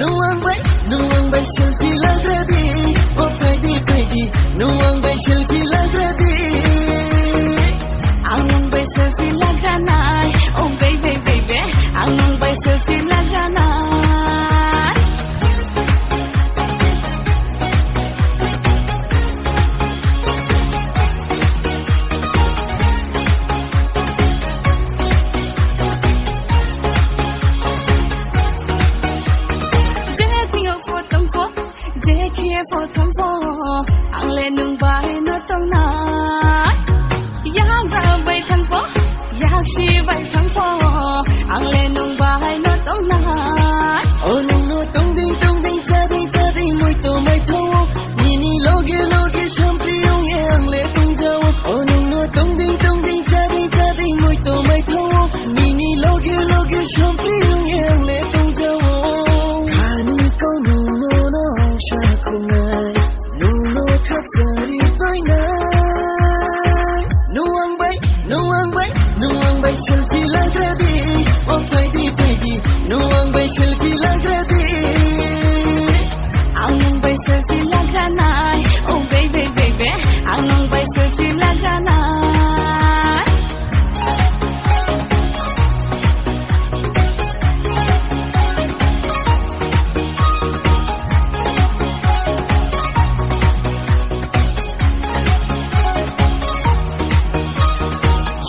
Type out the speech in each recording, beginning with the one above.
nuang bay selfie lagradi, oh Friday, nuang bay selfie lagradi. Ang bay selfie lagrana, oh baby, ang bay selfie lagrana. Photong pho, ang lenung bahay no tong na. Yang ra bay thang pho, yang si bay thang pho, ang lenung bahay no tong na. Oh no tong ding jadi muy to mai tho, ni loge shampri yung ang le tung jaw. Oh no tong ding jadi muy to mai tho, ni loge shampri yung ang le tung jaw. Khani ko no sha kungai, no khap sari toi na. Nuang bay selfie lagradi, oh Friday, nuang bay selfie lagradi. Ang bay selfie lagrana, oh baby, ang bay selfie lagrana.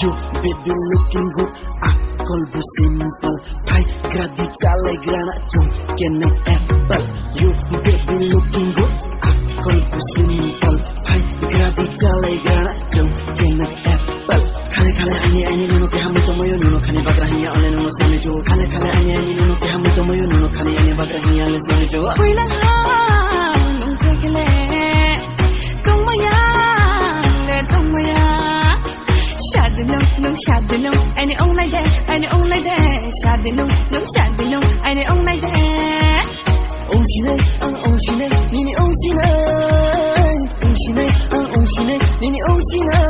You baby looking good, kolbu simple, pai gradi chale grana chum kene apple. You baby looking good, kolbu simple, pai gradi chale grana chum kene apple. Khale ani nuno ke hamu tomoyo nuno khani bagrahnya ole nuno sami jo. Khale ani nuno ke hamu tomoyo nuno khani ani bagrahnya ole sami jo. Pulang ha nung tekele, tong maya. Shadinung, any on like that, Shadinung, any on like that. Ocean, nini ocean, nini ocean.